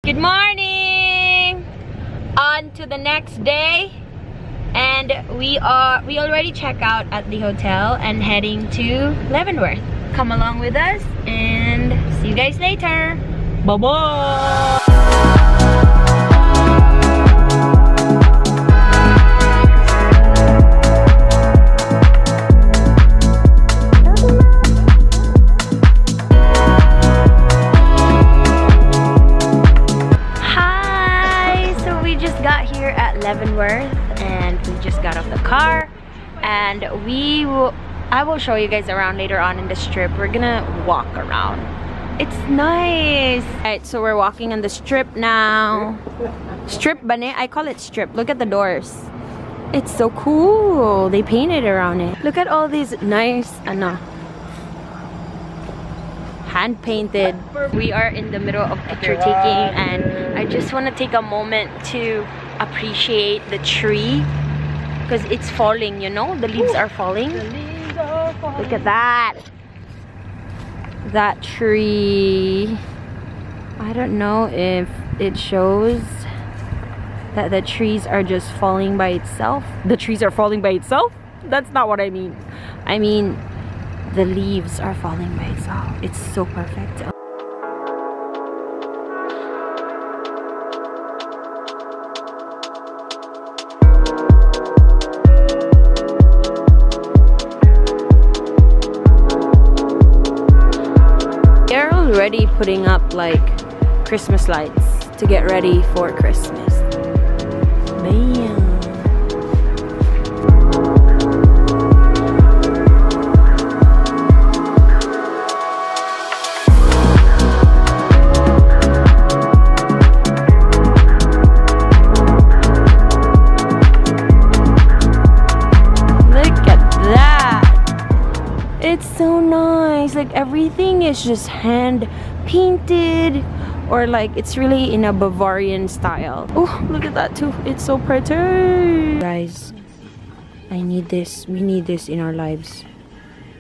Good morning! On to the next day, and we already checked out at the hotel and heading to Leavenworth. Come along with us and see you guys later. Bye-bye! Leavenworth, and we just got off the car, and I will show you guys around later on in the strip. We're gonna walk around. It's nice. Alright, so we're walking on the strip now. Strip bane? I call it strip. Look at the doors. It's so cool. They painted around it. Look at all these nice hand painted. We are in the middle of picture taking, and I just want to take a moment to appreciate the tree because it's falling, you know, the leaves are falling. Look at that tree. I don't know if it shows that the trees are just falling by itself. The trees are falling by itself? That's not what I mean. I mean the leaves are falling by itself. It's so perfect. Already putting up like Christmas lights to get ready for Christmas. Bam. Look at that. It's so nice. Like everything is just hand painted, or like it's really in a Bavarian style. Oh, look at that too. It's so pretty. Guys, I need this. We need this in our lives.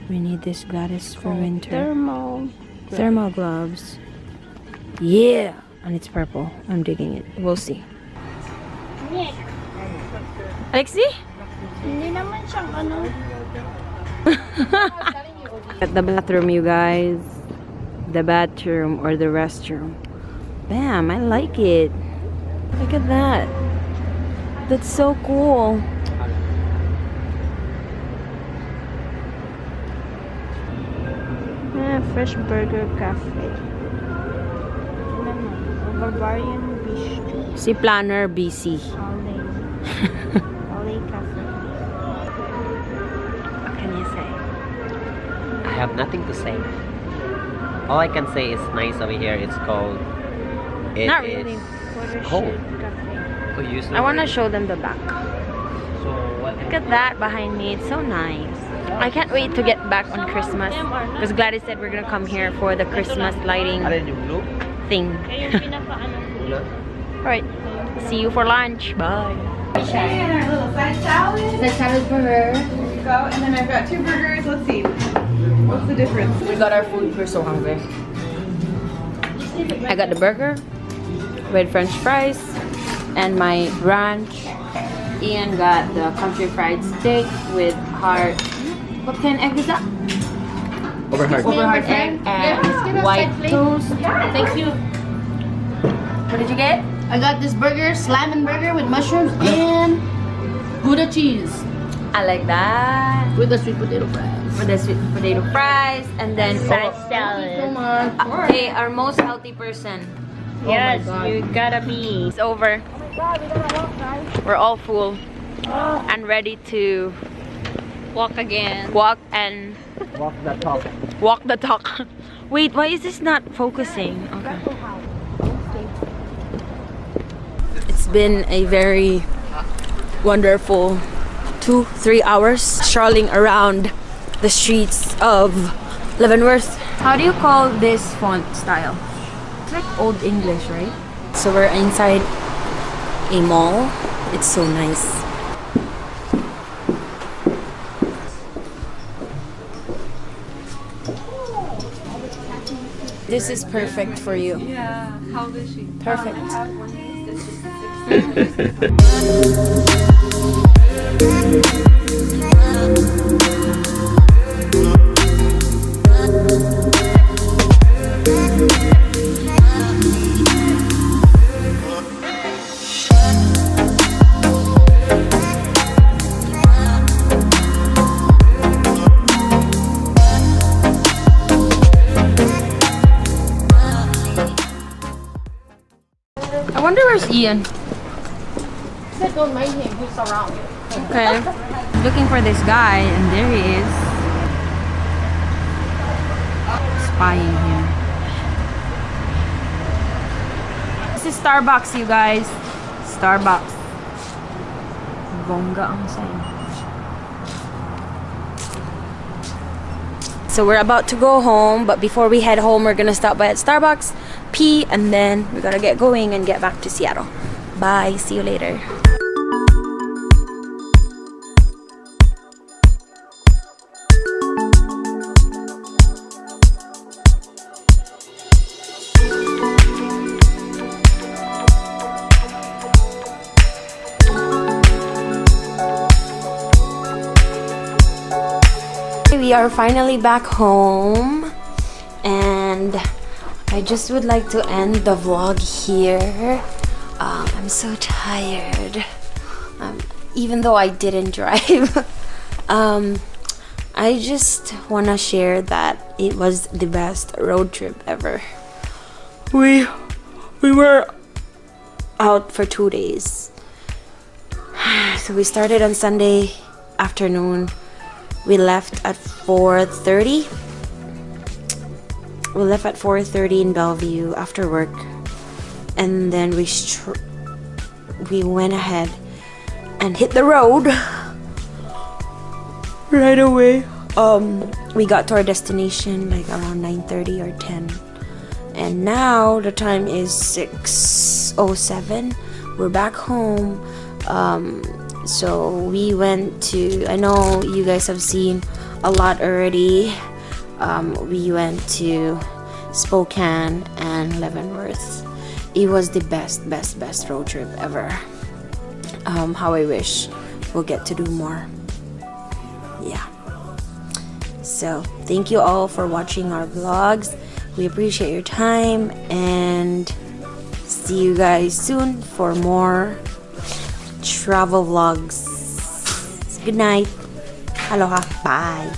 We need this, Gladys, for winter. Thermal gloves. Yeah, and it's purple. I'm digging it. We'll see. Alexi? Hindi naman siyang ano. At the bathroom, you guys. The bathroom or the restroom. Bam, I like it. Look at that. That's so cool. Fresh Burger Cafe. Bavarian Bistro. Si Planner BC. Ole Cafe. What can you say? I have nothing to say. All I can say is nice over here. It's cold. Not really. It's cold. Oh, I want to show them the back. So what? Look at that behind me. It's so nice. I can't wait to get back on Christmas because Gladys said we're gonna come here for the Christmas lighting thing. Alright, see you for lunch. Bye. And our little side salad. The salad for her. There you go. And then I've got 2 burgers. Let's see. What's the difference? We got our food. We're so hungry. I got the burger with French fries and my ranch. Ian got the country fried steak with heart. What kind of egg is that? Overheart egg and white toast. Thank you. What did you get? I got this burger, salmon burger with mushrooms and Gouda cheese. I like that. With the sweet potato fries. With the sweet potato fries and then Side salad. So much. Hey, our most healthy person. Yes, you gotta be. It's over. Oh my god, we gotta walk, guys. We're all full and ready to Walk again. walk and Walk the talk. walk the talk. Wait, why is this not focusing? Okay. It's been a very wonderful 2-3 hours strolling around the streets of Leavenworth. How do you call this font style? It's like Old English, right? So we're inside a mall. It's so nice. This is perfect for you. Yeah. How old is she? Perfect. I have one niece that's just 6. I wonder where's Ian. Said don't mind him, he's around. Okay. Looking for this guy, and there he is. Spying him. This is Starbucks, you guys. Starbucks. Bongga ang sign. So we're about to go home, but before we head home, we're gonna stop by at Starbucks, pee, and then we gotta get going and get back to Seattle. Bye. See you later. We are finally back home, and I just would like to end the vlog here. I'm so tired, even though I didn't drive. I just want to share that it was the best road trip ever. We were out for 2 days. So we started on Sunday afternoon. We left at 4:30. We left at 4:30 in Bellevue after work, and then we went ahead and hit the road right away. We got to our destination like around 9:30 or 10, and now the time is 6:07. We're back home. So we went to, I know you guys have seen a lot already. We went to Spokane and Leavenworth. It was the best road trip ever. How I wish we'll get to do more. Yeah. So thank you all for watching our vlogs. We appreciate your time, and see you guys soon for more travel vlogs. Good night. Aloha. Bye.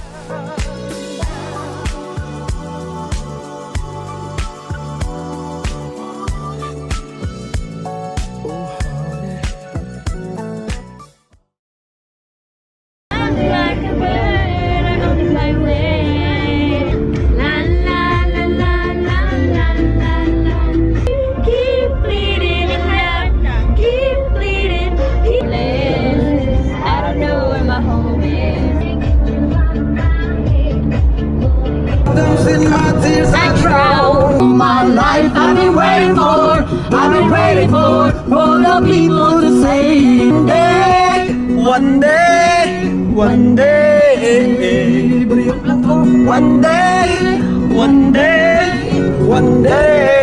One day,